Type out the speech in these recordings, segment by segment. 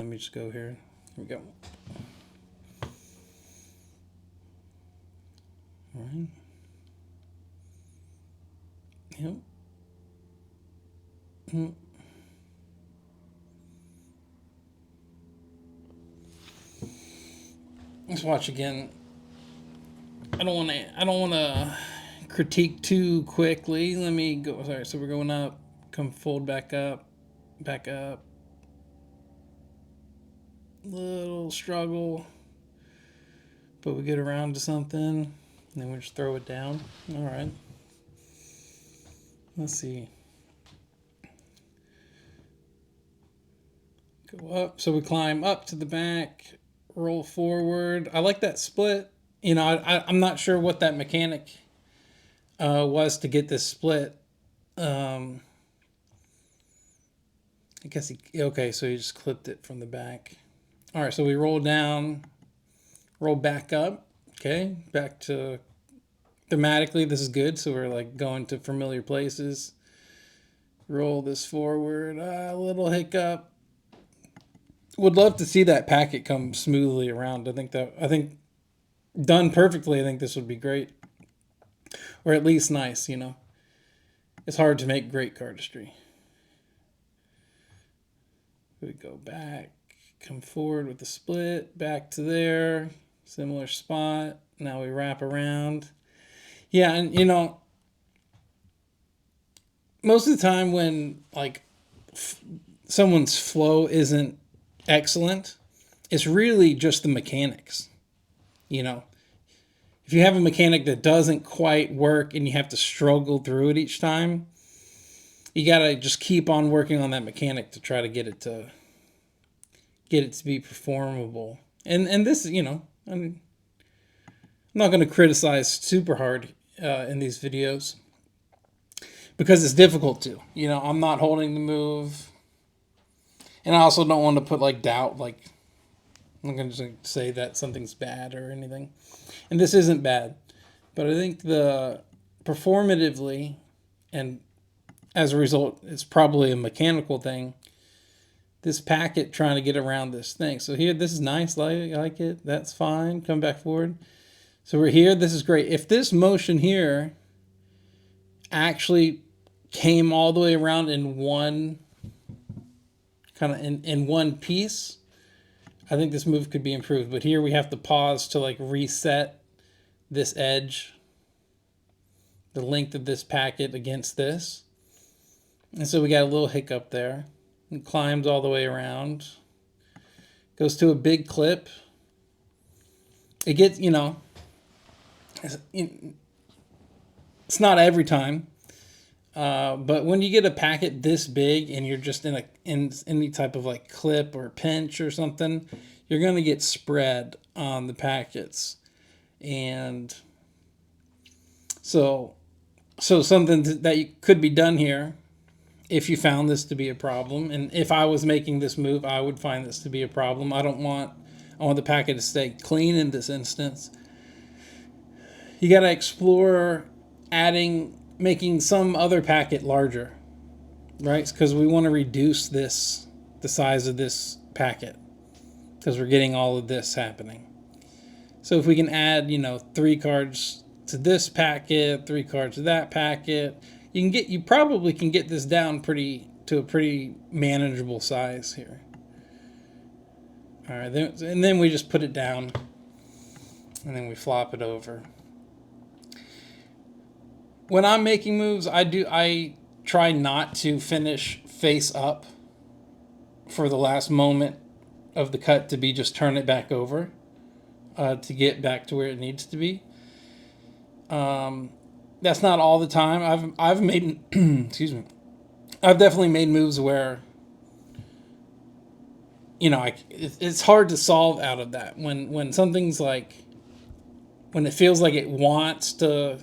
Let me just go here. Here we go. All right. Yep. Let's watch again. I don't want to critique too quickly. Let me go. Sorry. So we're going up. Come fold back up. Back up. Little struggle, but we get around to something, and then we just throw it down. All right. Let's see. Go up. So we climb up to the back, roll forward. I like that split. You know, I'm not sure what that mechanic was to get this split. I guess okay, so he just clipped it from the back. All right, so we roll down, roll back up. Okay, back to thematically, this is good. So we're like going to familiar places. Roll this forward, a little hiccup. Would love to see that packet come smoothly around. I think done perfectly, I think this would be great. Or at least nice, you know. It's hard to make great cardistry. We go back, come forward with the split, back to there, similar spot. Now we wrap around. Yeah, and you know, most of the time when like someone's flow isn't excellent, it's really just the mechanics. You know, if you have a mechanic that doesn't quite work and you have to struggle through it each time, you gotta just keep on working on that mechanic to try to get it to be performable. And this, you know, I mean, I'm not going to criticize super hard in these videos because it's difficult to. You know, I'm not holding the move, and I also don't want to put like doubt. Like I'm not going to say that something's bad or anything, and this isn't bad, but I think the performatively and as a result, it's probably a mechanical thing. This packet trying to get around this thing. So here, this is nice. I like it. That's fine. Come back forward. So we're here. This is great. If this motion here actually came all the way around in one kind of in one piece, I think this move could be improved. But here we have to pause to like reset this edge, the length of this packet against this. And so we got a little hiccup there. And climbs all the way around. Goes to a big clip. It gets, you know, it's not every time. But when you get a packet this big and you're just in any type of like clip or pinch or something, you're going to get spread on the packets. And so something that could be done here, if you found this to be a problem, and if I was making this move, I would find this to be a problem. I want the packet to stay clean in this instance. You got to explore making some other packet larger, right? Because we want to reduce the size of this packet, because we're getting all of this happening. So if we can add, you know, 3 cards to this packet, 3 cards to that packet, you probably can get this down to a pretty manageable size here. All right, and then we just put it down, and then we flop it over. When I'm making moves, I try not to finish face up for the last moment of the cut to be just turn it back over to get back to where it needs to be. That's not all the time. I've made excuse me. I've definitely made moves where, you know, it's hard to solve out of that when something's like, when it feels like it wants to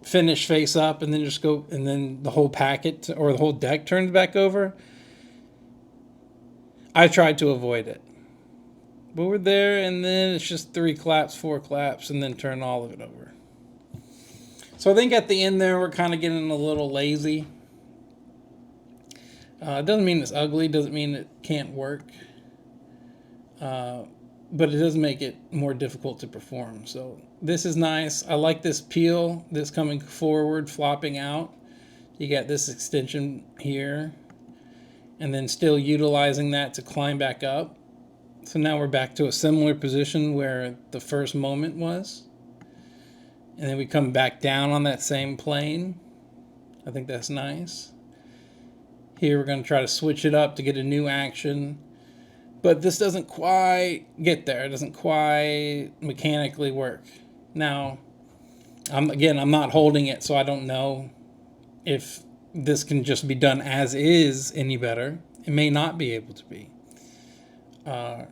finish face up and then just go, and then the whole packet or the whole deck turns back over. I tried to avoid it, but we're there, and then it's just 3 claps, 4 claps, and then turn all of it over. So I think at the end there, we're kind of getting a little lazy. It doesn't mean it's ugly. Doesn't mean it can't work. but it does make it more difficult to perform. So this is nice. I like this peel, this coming forward, flopping out. You got this extension here, and then still utilizing that to climb back up. So now we're back to a similar position where the first moment was. And then we come back down on that same plane. I think that's nice. Here we're going to try to switch it up to get a new action. But this doesn't quite get there. It doesn't quite mechanically work. Now, I'm not holding it, so I don't know if this can just be done as is any better. It may not be able to be. But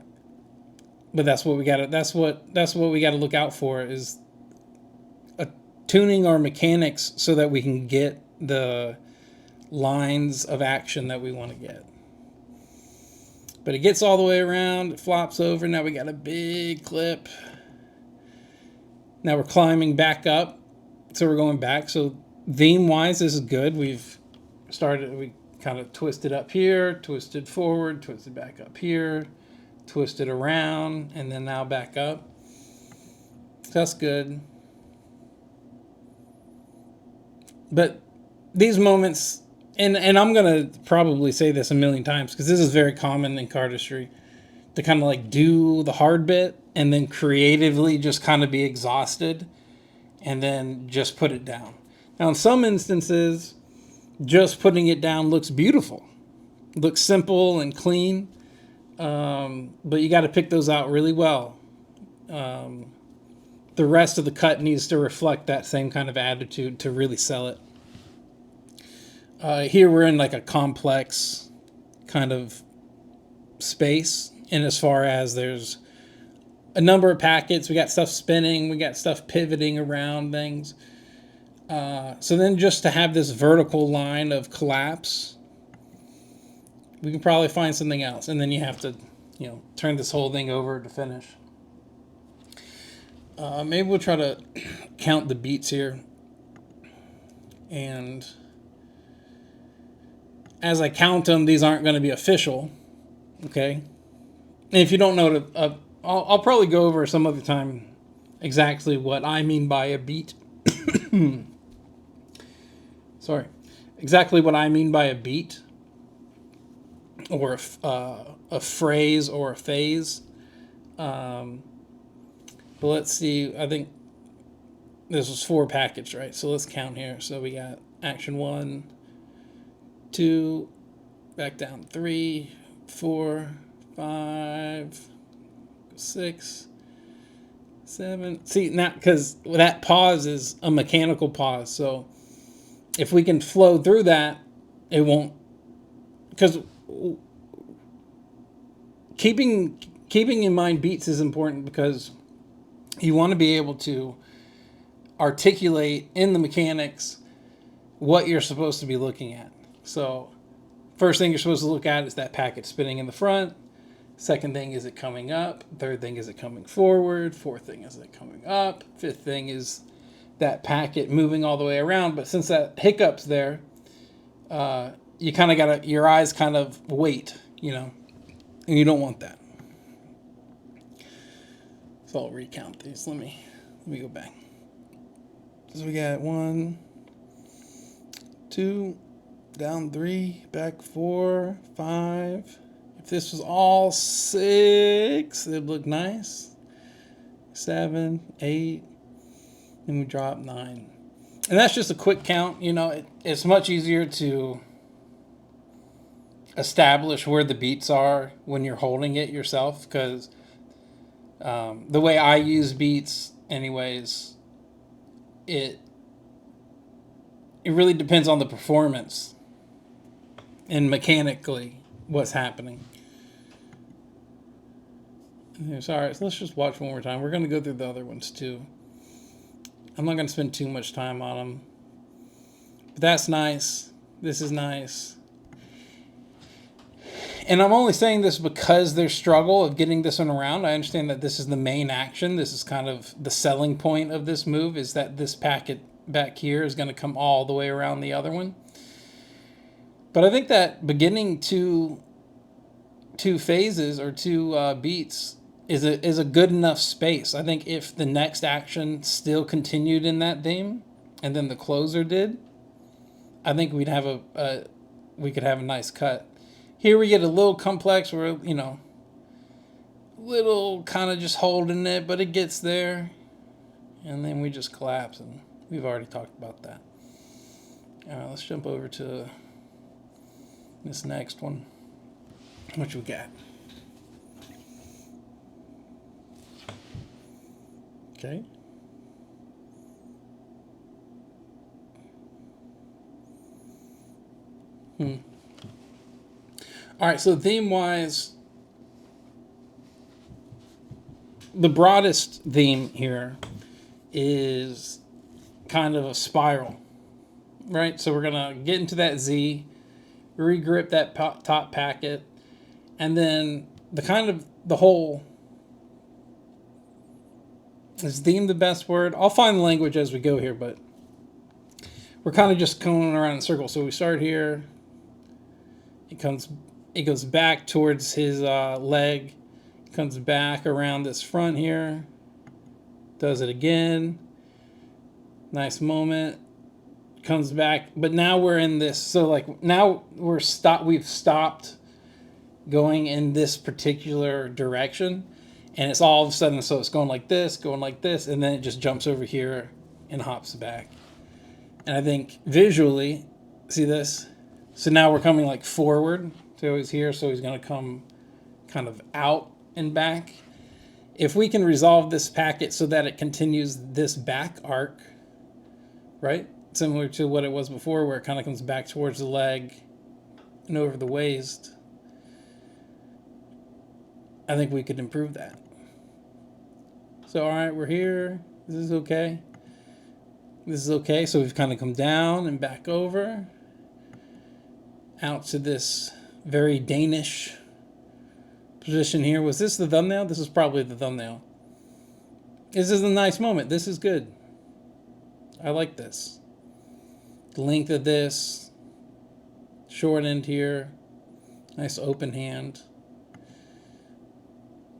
that's what we got to look out for, is tuning our mechanics so that we can get the lines of action that we want to get. But it gets all the way around, it flops over. Now we got a big clip. Now we're climbing back up, so we're going back. So theme wise, this is good. We kind of twisted up here, twisted forward, twisted back up here, twisted around, and then now back up. So that's good. But these moments, and I'm going to probably say this a million times because this is very common in cardistry, to kind of like do the hard bit and then creatively just kind of be exhausted and then just put it down. Now, in some instances, just putting it down looks beautiful. It looks simple and clean, but you got to pick those out really well. The rest of the cut needs to reflect that same kind of attitude to really sell it. Here we're in like a complex kind of space, and as far as there's a number of packets, we got stuff spinning, we got stuff pivoting around things. So then just to have this vertical line of collapse, we can probably find something else, and then you have to, turn this whole thing over to finish. Maybe we'll try to count the beats here, and as I count them, these aren't going to be official, okay? And if you don't know, I'll probably go over some other time exactly what I mean by a beat. Sorry. Exactly what I mean by a beat, or a phrase or a phase. But let's see. I think this was 4 packets, right? So let's count here. So we got action 1, 2, back down 3, 4, 5, 6, 7. See, now, because that pause is a mechanical pause. So if we can flow through that, it won't. Because keeping in mind beats is important, because you want to be able to articulate in the mechanics what you're supposed to be looking at. So first thing you're supposed to look at is that packet spinning in the front. Second thing is it coming up. Third thing is it coming forward. Fourth thing is it coming up. Fifth thing is that packet moving all the way around. But since that hiccup's there, you kind of got your eyes kind of wait, and you don't want that. So I'll recount these. Let me go back. So we got 1, 2, down 3, back 4, 5. If this was all 6, it'd look nice. 7, 8, and we drop 9. And that's just a quick count. It's much easier to establish where the beats are when you're holding it yourself, because the way I use beats anyways, it really depends on the performance and mechanically what's happening. Sorry, so let's just watch one more time. We're going to go through the other ones too. I'm not going to spend too much time on them. But that's nice. This is nice. And I'm only saying this because there's struggle of getting this one around. I understand that this is the main action. This is kind of the selling point of this move, is that this packet back here is going to come all the way around the other one. But I think that beginning to two phases or two beats is a good enough space. I think if the next action still continued in that theme, and then the closer did, I think we could have a nice cut. Here we get a little complex where, little kind of just holding it, but it gets there, and then we just collapse, and we've already talked about that. All right, let's jump over to this next one. What we got? Okay. All right, so theme-wise, the broadest theme here is kind of a spiral, right? So we're going to get into that Z, regrip that top packet, and then the whole, is theme the best word? I'll find the language as we go here, but we're kind of just going around in circles. So we start here, it goes back towards his leg, comes back around this front here, does it again, nice moment, comes back, but now we're in this, so like now we've stopped going in this particular direction, and it's all of a sudden, so it's going like this, and then it just jumps over here and hops back. And I think visually, see this? So now we're coming like forward, so he's here, so he's going to come kind of out and back. If we can resolve this packet so that it continues this back arc, right? Similar to what it was before, where it kind of comes back towards the leg and over the waist, I think we could improve that. So, all right, we're here. This is okay. This is okay. So we've kind of come down and back over, out to this very Danish position here. Was this the thumbnail? This is probably the thumbnail. This is a nice moment. This is good. I like this. The length of this, short end here, nice open hand.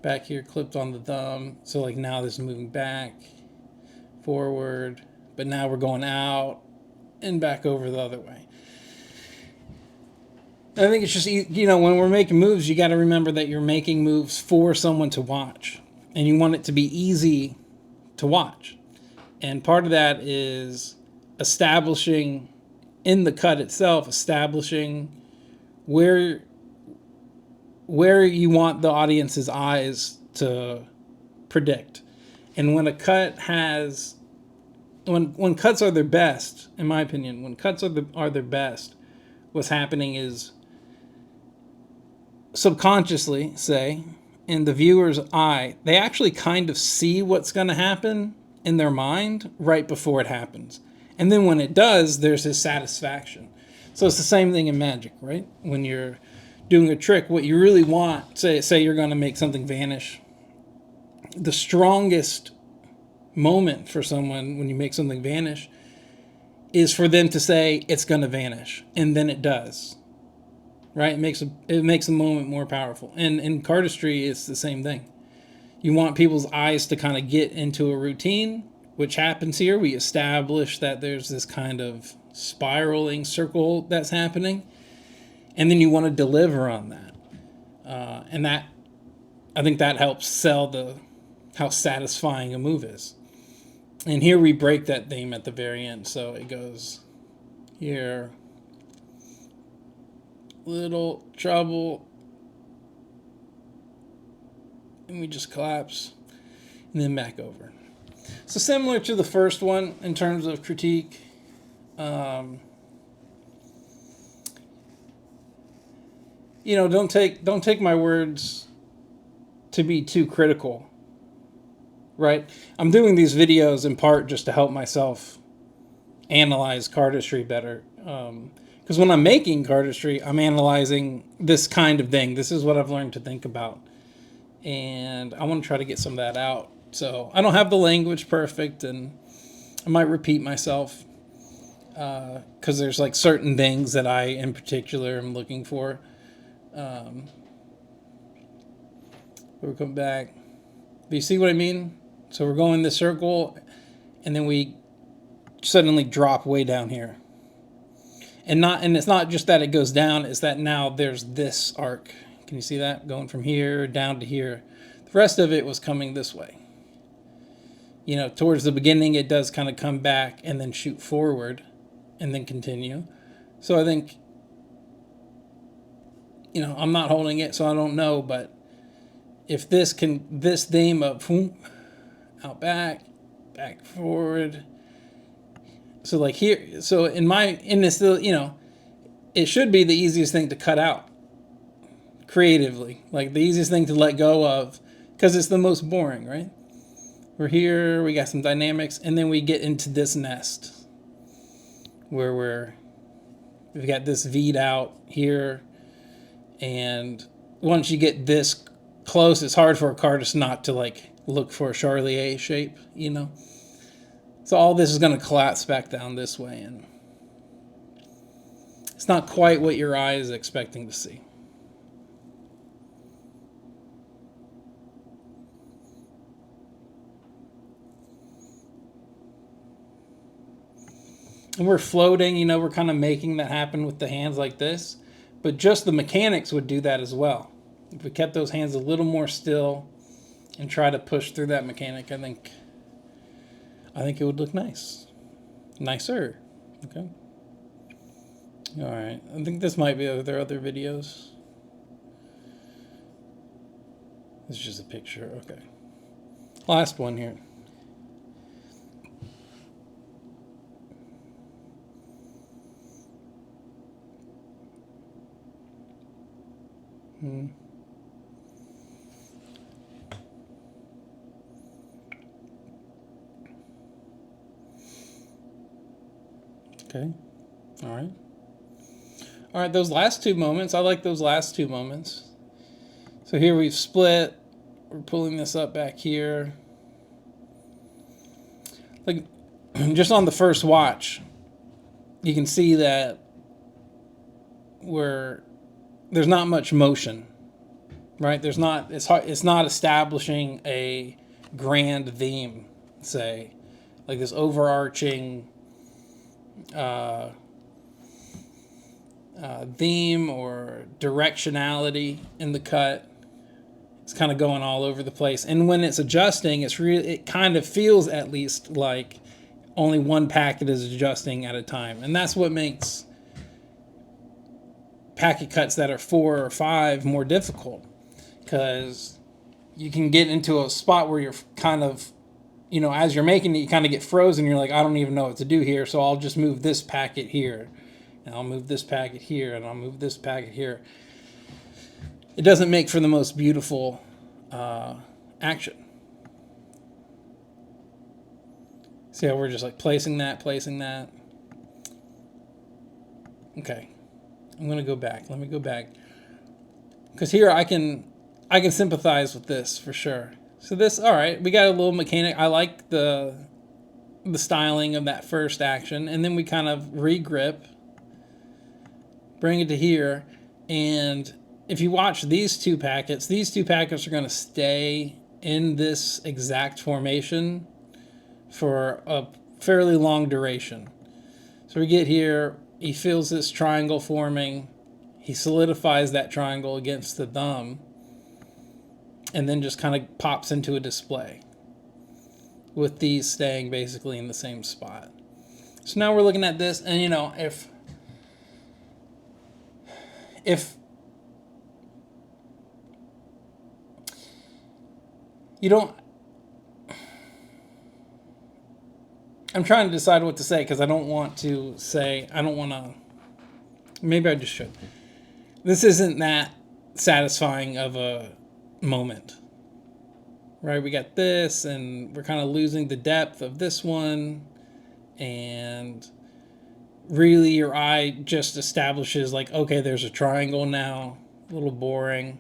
Back here clipped on the thumb. So like now this is moving back, forward, but now we're going out and back over the other way. I think it's just, when we're making moves, you got to remember that you're making moves for someone to watch, and you want it to be easy to watch. And part of that is establishing in the cut itself, establishing where you want the audience's eyes to predict. And when a cut has, when cuts are their best, in my opinion, when cuts are their best, what's happening is subconsciously, say, in the viewer's eye, they actually kind of see what's going to happen in their mind right before it happens. And then when it does, there's this satisfaction. So it's the same thing in magic, right? When you're doing a trick, what you really want, say you're going to make something vanish, the strongest moment for someone when you make something vanish is for them to say it's going to vanish, and then it does. Right? It makes a moment more powerful. And in cardistry, it's the same thing. You want people's eyes to kind of get into a routine, which happens here. We establish that there's this kind of spiraling circle that's happening, and then you want to deliver on that. And that, I think that helps sell how satisfying a move is. And here we break that theme at the very end. So it goes here, little trouble, and we just collapse and then back over. So similar to the first one in terms of critique. Don't take my words to be too critical, right? I'm doing these videos in part just to help myself analyze cardistry better. Because when I'm making cardistry, I'm analyzing this kind of thing. This is what I've learned to think about. And I want to try to get some of that out. So I don't have the language perfect, and I might repeat myself because there's like certain things that I in particular am looking for. We'll come back. But you see what I mean? So we're going this circle, and then we suddenly drop way down here. And it's not just that it goes down, it's that now there's this arc. Can you see that? Going from here down to here. The rest of it was coming this way. You know, towards the beginning it does kind of come back and then shoot forward and then continue. So I think, you know, I'm not holding it, so I don't know, but if this theme of out back, back forward. So like here, so in this, you know, it should be the easiest thing to cut out creatively, like the easiest thing to let go of, because it's the most boring, right? We're here, we got some dynamics, and then we get into this nest where we've got this V'd out here, and once you get this close, it's hard for a cardist not to like look for a Charlier shape, you know? So all this is going to collapse back down this way, and it's not quite what your eye is expecting to see. And we're floating, you know, we're kind of making that happen with the hands like this, but just the mechanics would do that as well. If we kept those hands a little more still and try to push through that mechanic, I think it would look nice. Nicer. Okay. All right. I think this might be their other videos. This is just a picture. Okay. Last one here. Okay. All right. All right, those last two moments, I like those last two moments. So here we've split. We're pulling this up back here. Like, just on the first watch, you can see that there's not much motion, right? It's not establishing a grand theme, say, like this overarching theme or directionality in the cut. It's kind of going all over the place, and when it's adjusting, it kind of feels at least like only one packet is adjusting at a time, and that's what makes packet cuts that are 4 or 5 more difficult, because you can get into a spot where you're kind of, you know, as you're making it, you kind of get frozen. You're like, I don't even know what to do here, so I'll just move this packet here, and I'll move this packet here, and I'll move this packet here. It doesn't make for the most beautiful action. See how we're just like placing that. Okay, I'm gonna go back. Let me go back, because here I can sympathize with this for sure. So this, all right, we got a little mechanic. I like the styling of that first action, and then we kind of re-grip, bring it to here, and if you watch these two packets are going to stay in this exact formation for a fairly long duration. So we get here, he feels this triangle forming, he solidifies that triangle against the thumb, and then just kind of pops into a display with these staying basically in the same spot. So now we're looking at this, and you know, if you don't, I'm trying to decide what to say, because I don't want to, maybe I just should. This isn't that satisfying of a moment, right? We got this, and we're kind of losing the depth of this one, and really your eye just establishes like, okay, there's a triangle now, a little boring.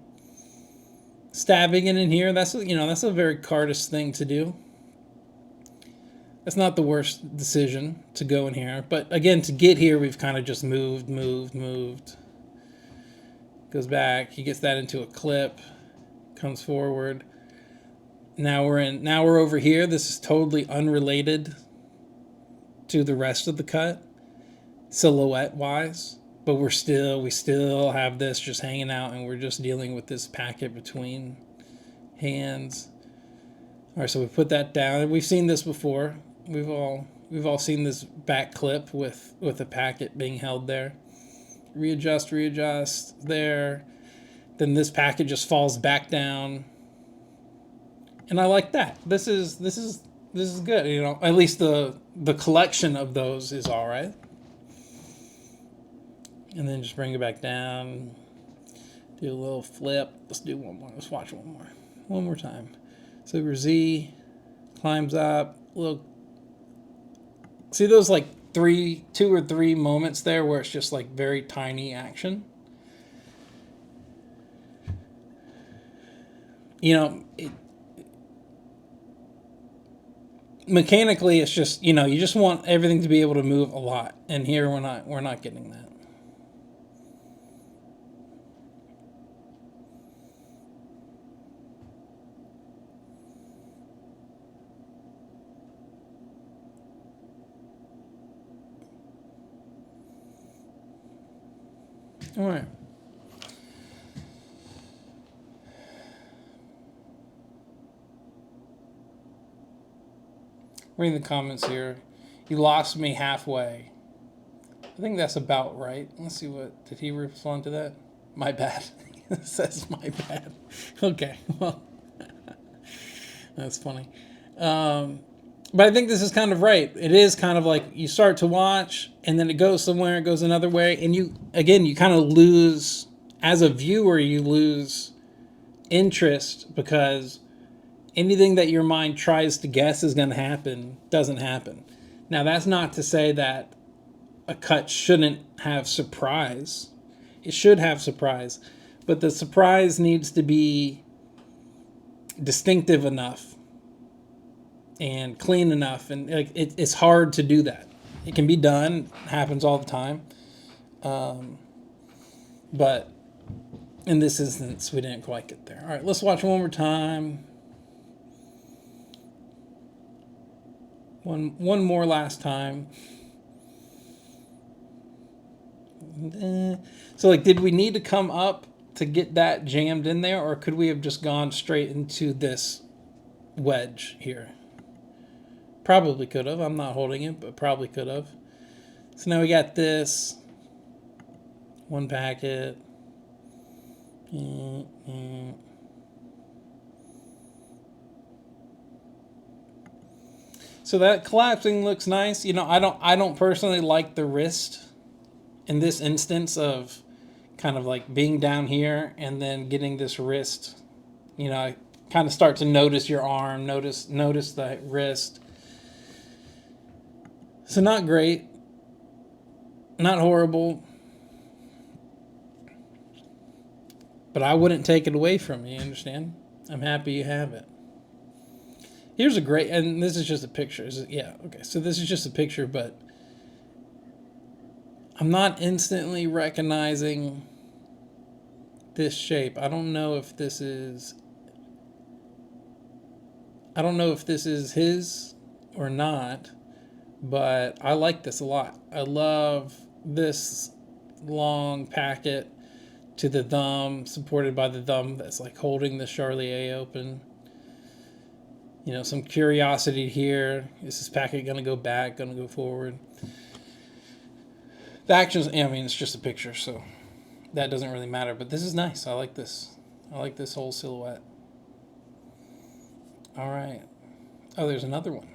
Stabbing it in here, that's a very cardist thing to do. That's not the worst decision to go in here, but again, to get here, we've kind of just moved. Goes back, he gets that into a clip, comes forward. Now we're over here. This is totally unrelated to the rest of the cut, silhouette wise. But we still have this just hanging out, and we're just dealing with this packet between hands. All right, so we put that down. We've seen this before. We've all seen this back clip with a packet being held there. Readjust there. Then this packet just falls back down. And I like that. This is good. You know, at least the collection of those is all right. And then just bring it back down. Do a little flip. Let's do one more. Let's watch one more time. So Z climbs up. See those like two or three moments there where it's just like very tiny action. You know, mechanically it's just, you know, you just want everything to be able to move a lot, and here we're not getting that. All right. Reading the comments here. You lost me halfway. I think that's about right. Let's see, what did he respond to that? My bad. It says my bad. Okay, well, that's funny. But I think this is kind of right. It is kind of like you start to watch, and then it goes somewhere, it goes another way, and you kind of lose, as a viewer, you lose interest, because anything that your mind tries to guess is going to happen doesn't happen. Now, that's not to say that a cut shouldn't have surprise. It should have surprise, but the surprise needs to be distinctive enough and clean enough, and it's hard to do that. It can be done, it happens all the time, but in this instance we didn't quite get there. All right, let's watch one more time. One more last time. So, like, did we need to come up to get that jammed in there, or could we have just gone straight into this wedge here? Probably could have. I'm not holding it, but probably could have. So now we got this one packet. So that collapsing looks nice. You know, I don't personally like the wrist in this instance of kind of like being down here and then getting this wrist. You know, I kind of start to notice your arm, notice the wrist. So not great, not horrible, but I wouldn't take it away from you, understand? I'm happy you have it. Here's a great, and this is just a picture. Yeah, okay, so this is just a picture, but I'm not instantly recognizing this shape. I don't know if this is his or not. But I like this a lot. I love this long packet to the thumb, supported by the thumb that's like holding the Charlier open. You know, some curiosity here. Is this packet going to go back, going to go forward? The actions, I mean, it's just a picture, so that doesn't really matter. But this is nice. I like this. I like this whole silhouette. All right. Oh, there's another one.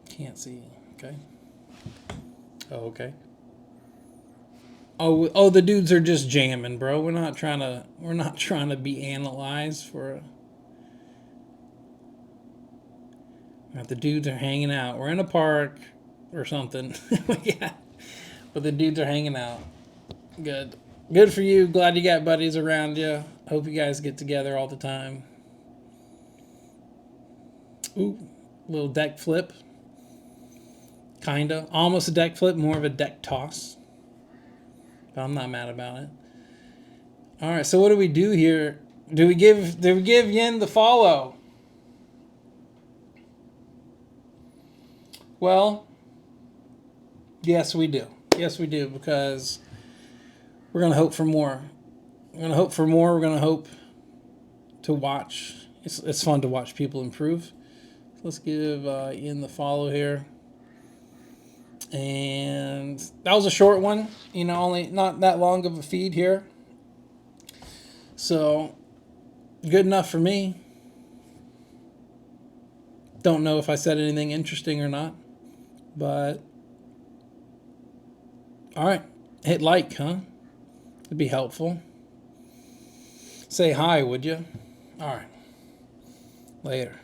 Can't see. Okay. Oh, okay. Oh, the dudes are just jamming, bro. We're not trying to be analyzed for the dudes are hanging out. We're in a park or something. Yeah. But the dudes are hanging out. Good. Good for you. Glad you got buddies around you. Hope you guys get together all the time. Ooh, little deck flip. Kinda. Almost a deck flip, more of a deck toss. But I'm not mad about it. All right, so what do we do here? Do we give Yin the follow? Well, yes we do. Yes we do, because we're gonna hope for more. We're gonna hope for more. We're gonna hope to watch. It's fun to watch people improve. Let's give Yin the follow here. And that was a short one, only not that long of a feed here. So, good enough for me. Don't know if I said anything interesting or not, but all right. Hit like, huh? It'd be helpful. Say hi, would you? All right. Later.